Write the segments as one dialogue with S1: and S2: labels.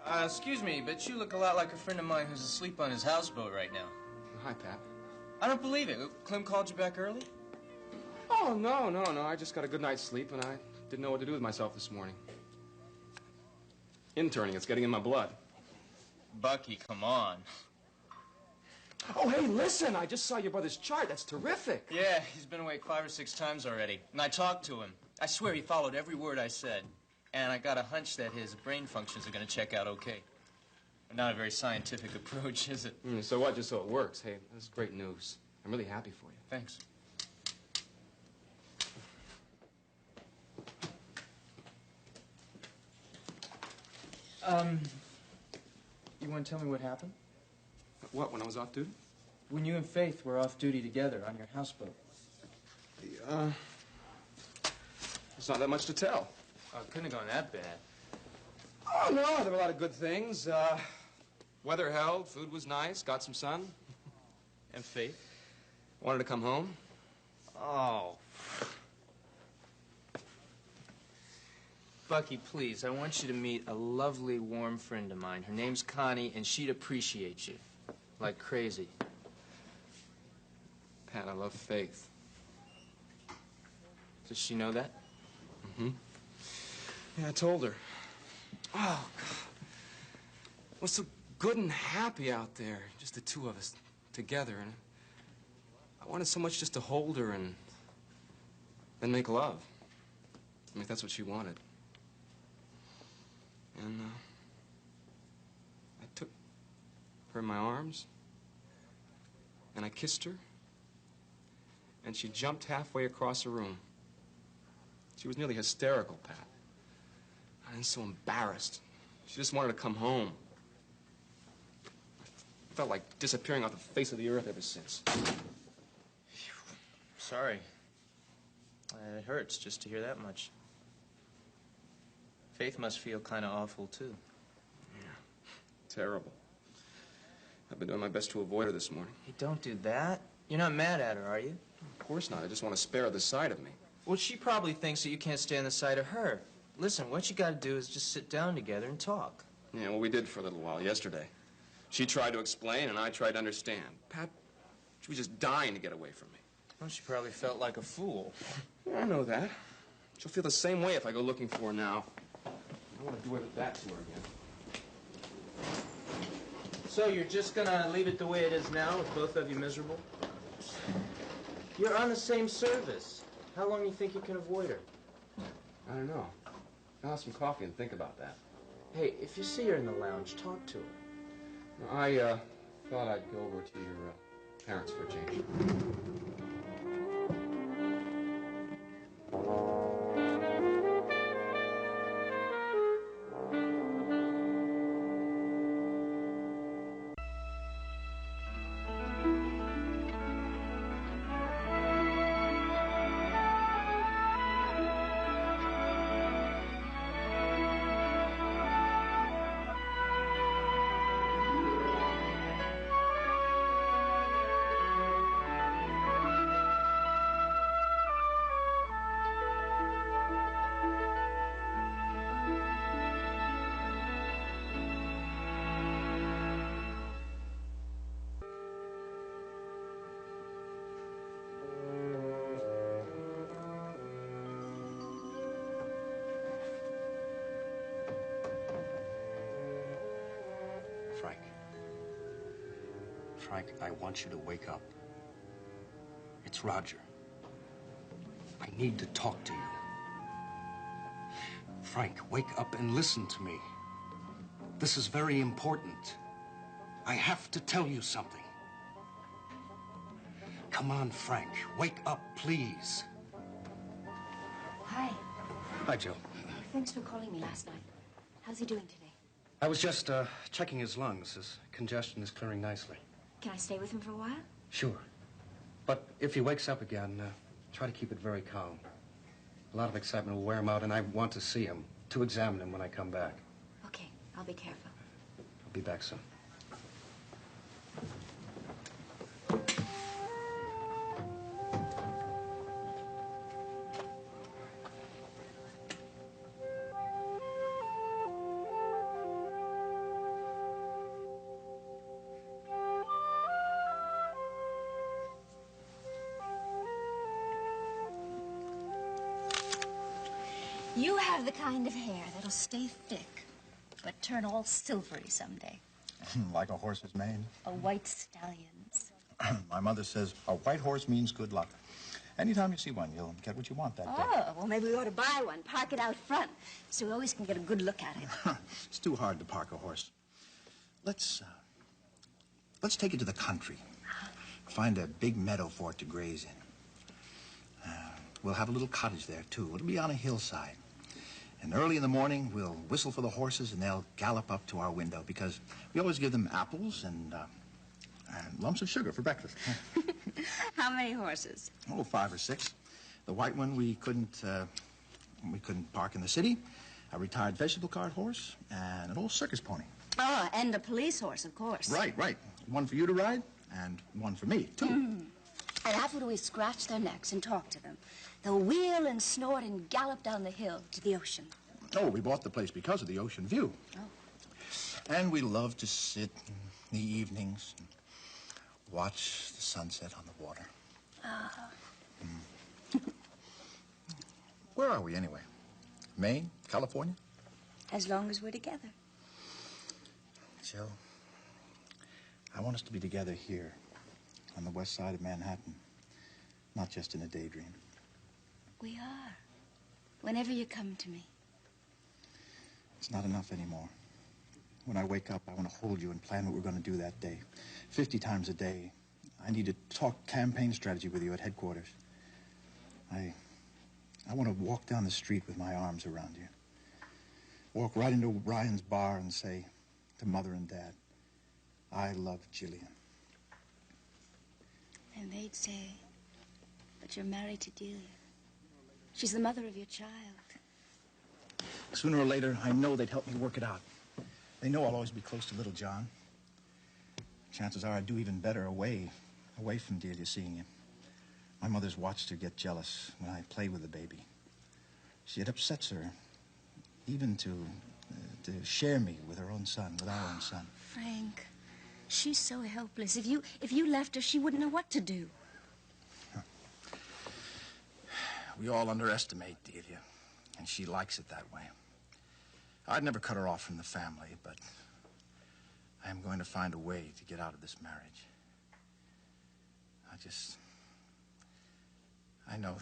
S1: Excuse me, but you look a lot like a friend of mine who's asleep on his houseboat right now.
S2: Hi, Pat.
S1: I don't believe it. Clem called you back early?
S2: Oh, no. I just got a good night's sleep, and I didn't know what to do with myself this morning. Interning, it's getting in my blood.
S1: Bucky, come on.
S2: Oh, hey, listen, I just saw your brother's chart. That's terrific.
S1: Yeah, he's been awake 5 or 6 times already. And I talked to him. I swear he followed every word I said. And I got a hunch that his brain functions are going to check out okay. Not a very scientific approach, is it?
S2: So what, just so it works? Hey, that's great news. I'm really happy for you.
S1: Thanks. You want to tell me what happened?
S2: What, when I was off duty?
S1: When you and Faith were off duty together on your houseboat.
S2: There's not that much to tell.
S1: Oh, it couldn't have gone that bad.
S2: Oh, no, there were a lot of good things. Weather held, food was nice, got some sun.
S1: And Faith?
S2: Wanted to come home.
S1: Oh. Bucky, please, I want you to meet a lovely, warm friend of mine. Her name's Connie, and she'd appreciate you. Like crazy.
S2: Pat, I love Faith.
S1: Does she know that?
S2: Mm-hmm. Yeah, I told her. Oh, God. It was so good and happy out there, just the two of us together. And I wanted so much just to hold her and then make love. I mean, that's what she wanted. And I took her in my arms, and I kissed her, and she jumped halfway across the room. She was nearly hysterical, Pat. I was so embarrassed. She just wanted to come home. I felt like disappearing off the face of the earth ever since.
S1: Sorry. It hurts just to hear that much. Faith must feel kind of awful, too.
S2: Yeah, terrible. I've been doing my best to avoid her this morning.
S1: Hey, don't do that. You're not mad at her, are you?
S2: Of course not. I just want to spare her the sight of me.
S1: Well, she probably thinks that you can't stand the sight of her. Listen, what you got to do is just sit down together and talk.
S2: Yeah, well, we did for a little while yesterday. She tried to explain, and I tried to understand. Pat, she was just dying to get away from me.
S1: Well, she probably felt like a fool.
S2: Yeah, I know that. She'll feel the same way if I go looking for her now. I want to do that to her again.
S1: So you're just gonna leave it the way it is now with both of you miserable? You're on the same service. How long do you think you can avoid her?
S2: I don't know. I'll have some coffee and think about that.
S1: Hey, if you see her in the lounge, talk to her.
S2: I thought I'd go over to your parents for a change.
S3: Frank, I want you to wake up. It's Roger. I need to talk to you. Frank, wake up and listen to me. This is very important. I have to tell you something. Come on, Frank. Wake up, please.
S4: Hi.
S3: Hi, Joe.
S4: Thanks for calling me last night. How's he doing today?
S3: I was just checking his lungs. His congestion is clearing nicely.
S4: Can I stay with him for a while?
S3: Sure. But if he wakes up again, try to keep it very calm. A lot of excitement will wear him out, and I want to see him, to examine him when I come back.
S4: Okay, I'll be careful.
S3: I'll be back soon.
S4: You have the kind of hair that'll stay thick, but turn all silvery someday.
S5: Like a horse's mane.
S4: A white stallion's.
S5: My mother says a white horse means good luck. Anytime you see one, you'll get what you want that day.
S4: Oh, well, maybe we ought to buy one, park it out front, so we always can get a good look at it.
S5: It's too hard to park a horse. Let's take it to the country. Find a big meadow for it to graze in. We'll have a little cottage there, too. It'll be on a hillside. And early in the morning, we'll whistle for the horses, and they'll gallop up to our window, because we always give them apples and lumps of sugar for breakfast.
S4: How many horses?
S5: Oh, 5 or 6. The white one we couldn't park in the city. A retired vegetable cart horse and an old circus pony.
S4: Oh, and a police horse, of course.
S5: Right. One for you to ride and one for me, too.
S4: And after we scratch their necks and talk to them, they'll wheel and snort and gallop down the hill to the ocean.
S5: Oh, we bought the place because of the ocean view.
S4: Oh.
S5: And we love to sit in the evenings and watch the sunset on the water. Where are we, anyway? Maine? California?
S4: As long as we're together.
S5: Jill, I want us to be together here on the west side of Manhattan, not just in a daydream.
S4: We are. Whenever you come to me.
S5: It's not enough anymore. When I wake up, I want to hold you and plan what we're going to do that day. 50 times a day. I need to talk campaign strategy with you at headquarters. I want to walk down the street with my arms around you. Walk right into Ryan's bar and say to Mother and Dad, I love Jillian.
S4: And they'd say, but you're married to Delia. She's the mother of your child.
S5: Sooner or later, I know they'd help me work it out. They know I'll always be close to little John. Chances are I'd do even better away from Delia seeing him. My mother's watched her get jealous when I play with the baby. It upsets her, even to share me with her own son, with our own son.
S4: Frank, she's so helpless. If you left her, she wouldn't know what to do.
S5: We all underestimate Delia, and she likes it that way. I'd never cut her off from the family, but I am going to find a way to get out of this marriage. I know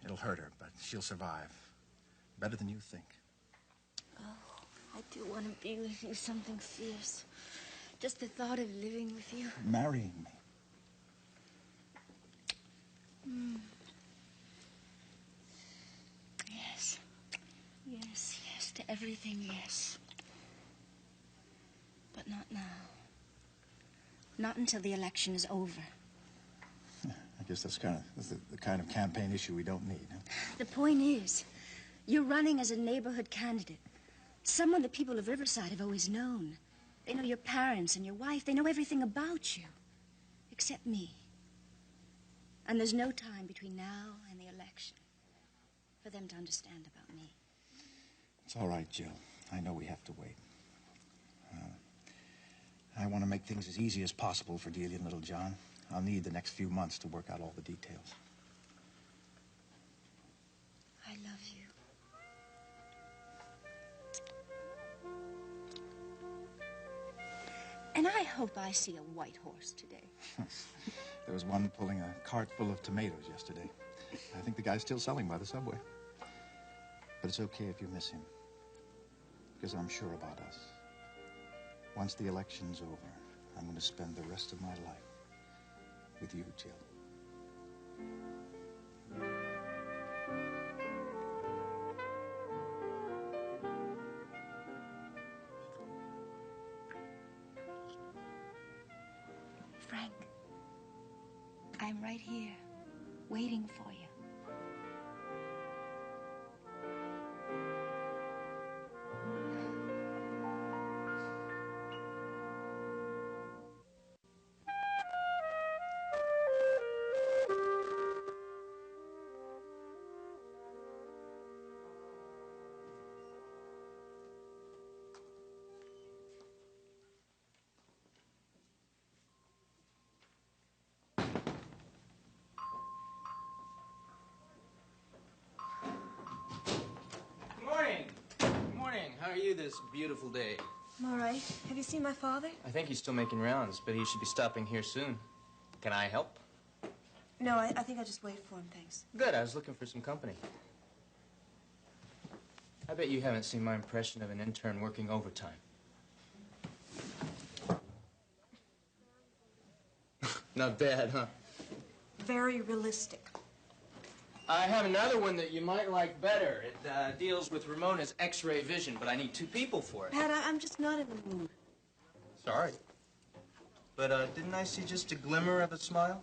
S5: it'll hurt her, but she'll survive. Better than you think.
S4: Oh, I do want to be with you, something fierce. Just the thought of living with you.
S5: Marrying me.
S4: Yes, to everything, yes. But not now. Not until the election is over.
S5: I guess that's the kind of campaign issue we don't need. Huh?
S4: The point is, you're running as a neighborhood candidate. Someone the people of Riverside have always known. They know your parents and your wife. They know everything about you. Except me. And there's no time between now and the election for them to understand about me.
S5: It's all right, Jill. I know we have to wait. I want to make things as easy as possible for Delia and little John. I'll need the next few months to work out all the details.
S4: I love you. And I hope I see a white horse today.
S5: There was one pulling a cart full of tomatoes yesterday. I think the guy's still selling by the subway. But it's okay if you miss him, because I'm sure about us. Once the election's over, I'm going to spend the rest of my life with you, Jill.
S4: Frank, I'm right here, waiting for you.
S1: are you this beautiful day?
S6: I'm all right. Have you seen my father?
S1: I think he's still making rounds, but he should be stopping here soon. Can I help?
S6: No, I think I'll just wait for him, thanks.
S1: Good, I was looking for some company. I bet you haven't seen my impression of an intern working overtime. Not bad, huh?
S6: Very realistic.
S1: I have another one that you might like better. It deals with Ramona's X-ray vision, but I need 2 people for it.
S6: Pat, I'm just not in the mood.
S1: Sorry. But, didn't I see just a glimmer of a smile?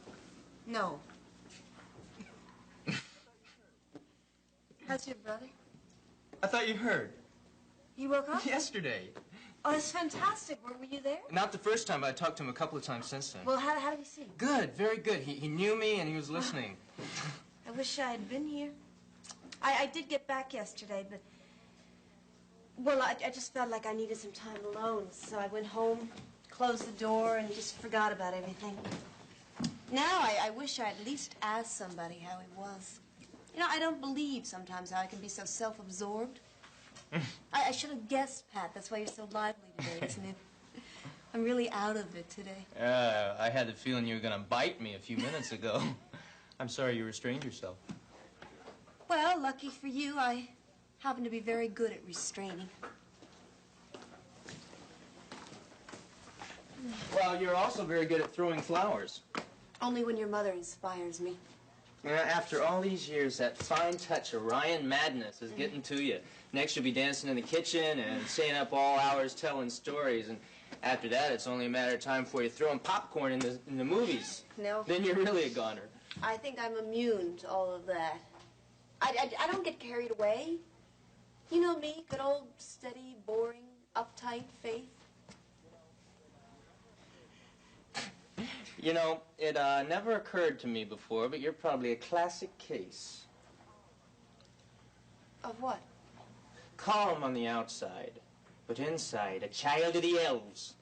S6: No. How's your brother?
S1: I thought you heard.
S6: He woke up?
S1: Yesterday.
S6: Oh, that's fantastic. Were you there?
S1: Not the first time, but I talked to him a couple of times since then.
S6: Well, how did he seem?
S1: Good, very good. He knew me and he was listening.
S6: I wish I had been here. I did get back yesterday, but... Well, I just felt like I needed some time alone, so I went home, closed the door, and just forgot about everything. Now I wish I at least asked somebody how it was. You know, I don't believe sometimes how I can be so self-absorbed. I should have guessed, Pat. That's why you're so lively today, isn't it? I'm really out of it today.
S1: I had the feeling you were going to bite me a few minutes ago. I'm sorry you restrained yourself.
S6: Well, lucky for you, I happen to be very good at restraining.
S1: Well, you're also very good at throwing flowers.
S6: Only when your mother inspires me.
S1: After all these years, that fine touch of Ryan madness is getting to you. Next, you'll be dancing in the kitchen and staying up all hours telling stories. And after that, it's only a matter of time before you're throwing popcorn in the movies.
S6: No.
S1: Then you're really a goner.
S6: I think I'm immune to all of that. I don't get carried away. You know me, good old, steady, boring, uptight Faith.
S1: You know, it never occurred to me before, but you're probably a classic case.
S6: Of what?
S1: Calm on the outside, but inside, a child of the elves.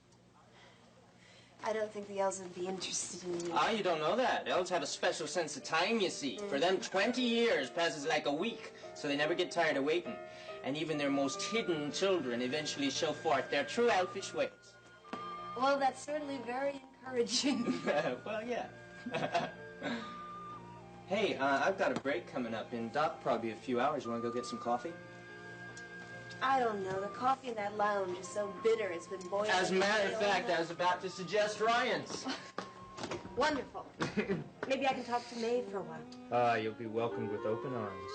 S6: I don't think the elves would be interested in me.
S1: Ah, you don't know that. Elves have a special sense of time, you see. For them, 20 years passes like a week, so they never get tired of waiting. And even their most hidden children eventually show forth their true elfish ways.
S6: Well, that's certainly very encouraging.
S1: Well, yeah. Hey, I've got a break coming up in dock probably a few hours. You want to go get some coffee?
S6: I don't know. The coffee in that lounge is so bitter. It's been boiling.
S1: As a matter of fact, I was about to suggest Ryan's.
S6: Wonderful. Maybe I can talk to Mae for a while.
S1: You'll be welcomed with open arms.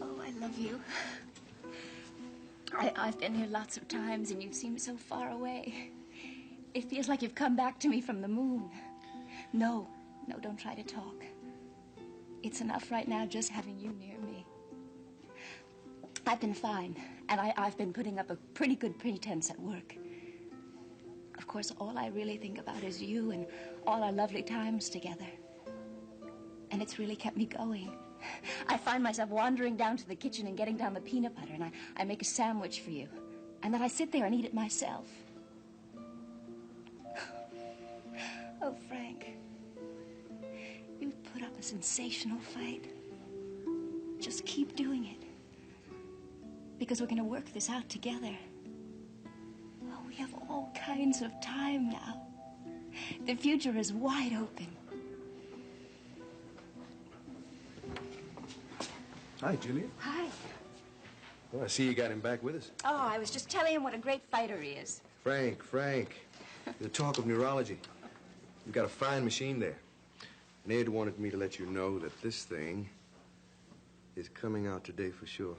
S4: Oh, I love you. I've been here lots of times, and you seem so far away. It feels like you've come back to me from the moon. No, don't try to talk. It's enough right now just having you near me. I've been fine, and I've been putting up a pretty good pretense at work. Of course, all I really think about is you and all our lovely times together. And it's really kept me going. I find myself wandering down to the kitchen and getting down the peanut butter, and I make a sandwich for you. And then I sit there and eat it myself. Oh, Frank, you've put up a sensational fight. Just keep doing it. Because we're going to work this out together. Oh, we have all kinds of time now. The future is wide open.
S7: Hi, Julia.
S4: Hi.
S7: Well, I see you ed him back with us.
S4: Oh, I was just telling him what a great fighter he is.
S7: Frank. The talk of neurology. You've got a fine machine there. Ned wanted me to let you know that this thing is coming out today for sure.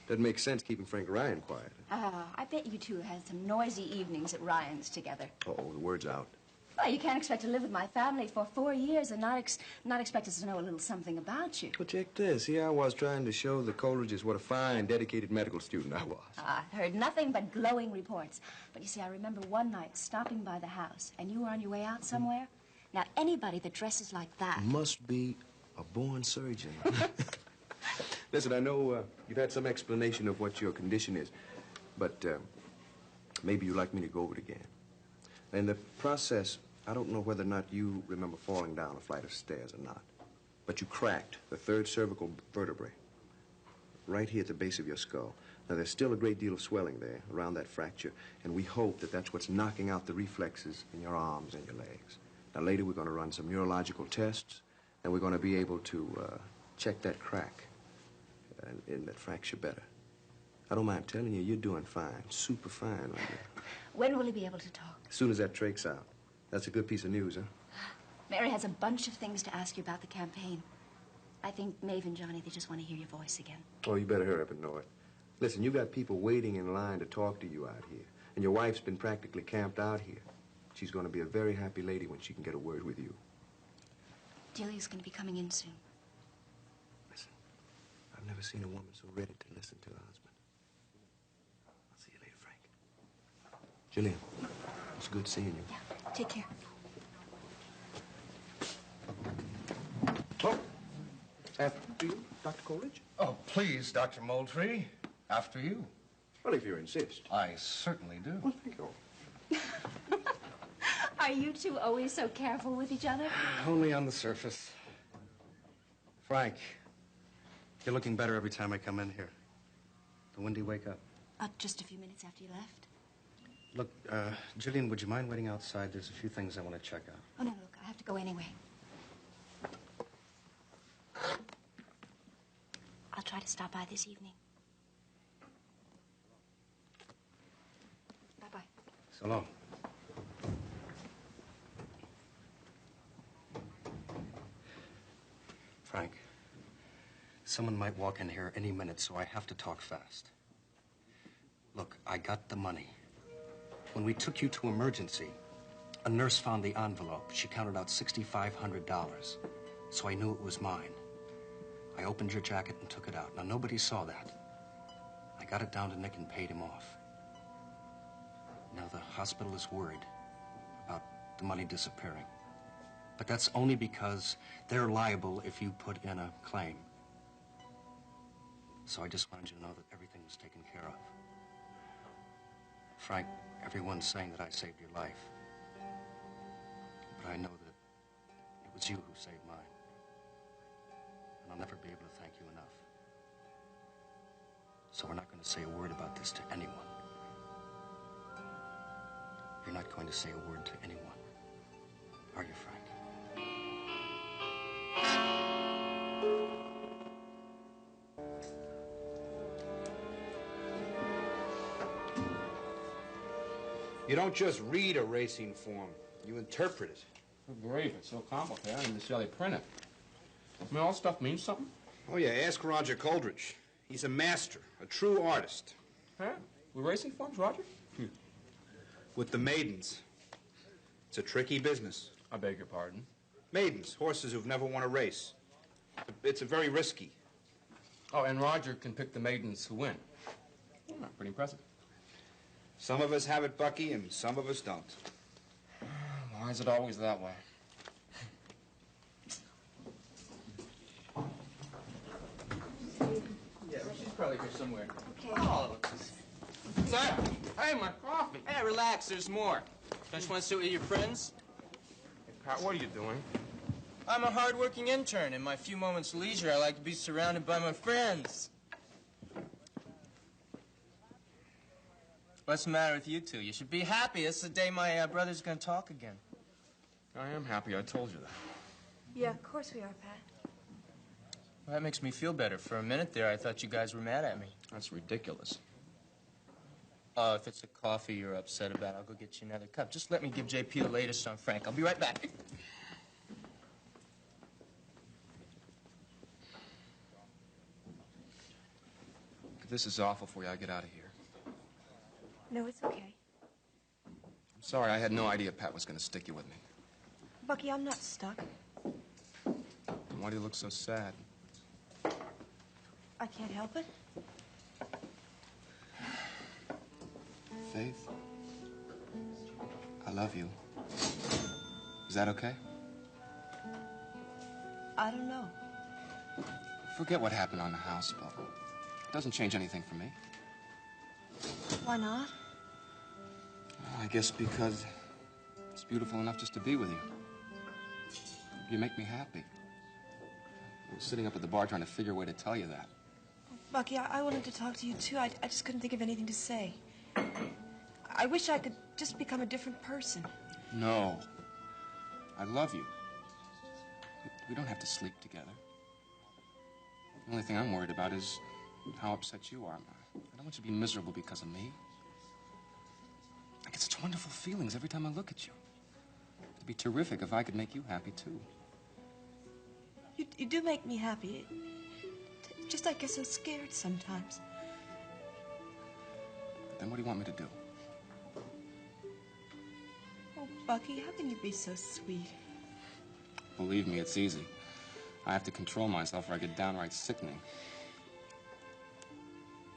S7: Doesn't make sense keeping Frank Ryan quiet.
S4: I bet you two had some noisy evenings at Ryan's together.
S7: Uh-oh, the word's out.
S4: Well, you can't expect to live with my family for 4 years and not expect us to know a little something about you.
S7: Well, check this. Here I was trying to show the Coleridges what a fine, dedicated medical student I was.
S4: I heard nothing but glowing reports. But you see, I remember one night stopping by the house, and you were on your way out somewhere. Now, anybody that dresses like that...
S7: Must be a born surgeon. Listen, I know you've had some explanation of what your condition is, but maybe you'd like me to go over it again. In the process, I don't know whether or not you remember falling down a flight of stairs or not, but you cracked the third cervical vertebrae right here at the base of your skull. Now, there's still a great deal of swelling there around that fracture, and we hope that that's what's knocking out the reflexes in your arms and your legs. Now, later we're going to run some neurological tests, and we're going to be able to check that crack in that fracture better. I don't mind telling you, you're doing fine, super fine right now.
S4: When will he be able to talk?
S7: As soon as that trache's out. That's a good piece of news, huh?
S4: Mary has a bunch of things to ask you about the campaign. I think Maeve and Johnny, they just want to hear your voice again.
S7: Oh, you better hurry up and know it. Listen, you got people waiting in line to talk to you out here. And your wife's been practically camped out here. She's going to be a very happy lady when she can get a word with you.
S4: Delia's going to be coming in soon.
S7: Listen, I've never seen a woman so ready to listen to her husband. I'll see you later, Frank. Jillian, it's good seeing you.
S4: Yeah, take care.
S7: Oh, after you, Dr. Coleridge?
S3: Oh, please, Dr. Moultrie. After you.
S7: Well, if you insist.
S3: I certainly do.
S7: Well, thank you.
S4: Are you two always so careful with each other?
S3: Only on the surface. Frank, you're looking better every time I come in here. When do you wake up?
S4: Just a few minutes after you left.
S3: Look, Jillian, would you mind waiting outside? There's a few things I want to check out.
S4: Oh, no, look, I have to go anyway. I'll try to stop by this evening. Bye-bye.
S3: So long. Frank, someone might walk in here any minute, so I have to talk fast. Look, I got the money. When we took you to emergency, a nurse found the envelope. She counted out $6,500, so I knew it was mine. I opened your jacket and took it out. Now, nobody saw that. I got it down to Nick and paid him off. Now, the hospital is worried about the money disappearing. But that's only because they're liable if you put in a claim. So I just wanted you to know that everything was taken care of. Frank, everyone's saying that I saved your life. But I know that it was you who saved mine. And I'll never be able to thank you enough. So we're not going to say a word about this to anyone. You're not going to say a word to anyone, are you, Frank?
S8: You don't just read a racing form, you interpret it.
S2: Good grief, it's so complicated. I don't even see how they print it. I mean, all this stuff means something?
S8: Oh, yeah, ask Roger Coleridge. He's a master, a true artist.
S2: Huh? With racing forms, Roger?
S8: With the maidens. It's a tricky business.
S2: I beg your pardon?
S8: Maidens, horses who've never won a race. It's a very risky.
S2: Oh, and Roger can pick the maidens who win. Oh, pretty impressive.
S8: Some of us have it, Bucky, and some of us don't.
S2: Why is it always that way? Yeah, she's probably here somewhere.
S6: Okay.
S2: Oh, Sir, hey, my coffee. Hey, relax, there's more. Don't you want to sit with your friends? Hey, Pat, what are you doing?
S1: I'm a hard-working intern. In my few moments of leisure, I like to be surrounded by my friends. What's the matter with you two? You should be happy. It's the day my brother's going to talk again.
S2: I am happy. I told you that.
S6: Yeah, of course we are, Pat.
S1: Well, that makes me feel better. For a minute there, I thought you guys were mad at me.
S2: That's ridiculous.
S1: Oh, if it's a coffee you're upset about, I'll go get you another cup. Just let me give JP the latest on Frank. I'll be right back.
S2: If this is awful for you, I'll get out of here.
S6: No, it's okay.
S2: I'm sorry. I had no idea Pat was going to stick you with me.
S6: Bucky, I'm not stuck.
S2: And why do you look so sad?
S6: I can't help it.
S2: Faith, I love you. Is that okay?
S6: I don't know.
S2: Forget what happened on the houseboat. It doesn't change anything for me.
S6: Why not?
S2: I guess because it's beautiful enough just to be with you. You make me happy. I was sitting up at the bar trying to figure a way to tell you that.
S6: Bucky, I wanted to talk to you, too. I just couldn't think of anything to say. I wish I could just become a different person.
S2: No. I love you. We don't have to sleep together. The only thing I'm worried about is how upset you are. I don't want you to be miserable because of me. I get such wonderful feelings every time I look at you. It'd be terrific if I could make you happy, too.
S6: You do make me happy. Just I get so scared sometimes.
S2: Then what do you want me to do?
S6: Oh, Bucky, how can you be so sweet?
S2: Believe me, it's easy. I have to control myself or I get downright sickening.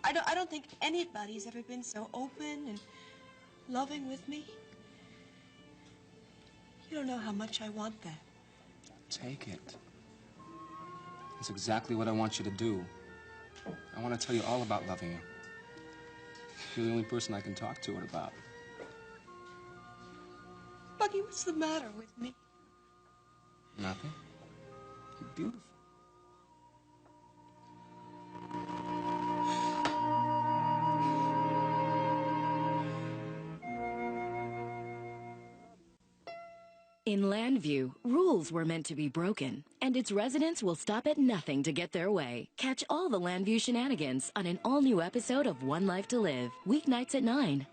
S6: I don't think anybody's ever been so open and loving with me. You don't know how much I want that.
S2: Take it. It's exactly what I want you to do. I want to tell you all about loving you. You're the only person I can talk to it about.
S6: Bucky, what's the matter with me?
S2: Nothing. You're beautiful.
S9: In Landview, rules were meant to be broken, and its residents will stop at nothing to get their way. Catch all the Landview shenanigans on an all-new episode of One Life to Live, weeknights at 9.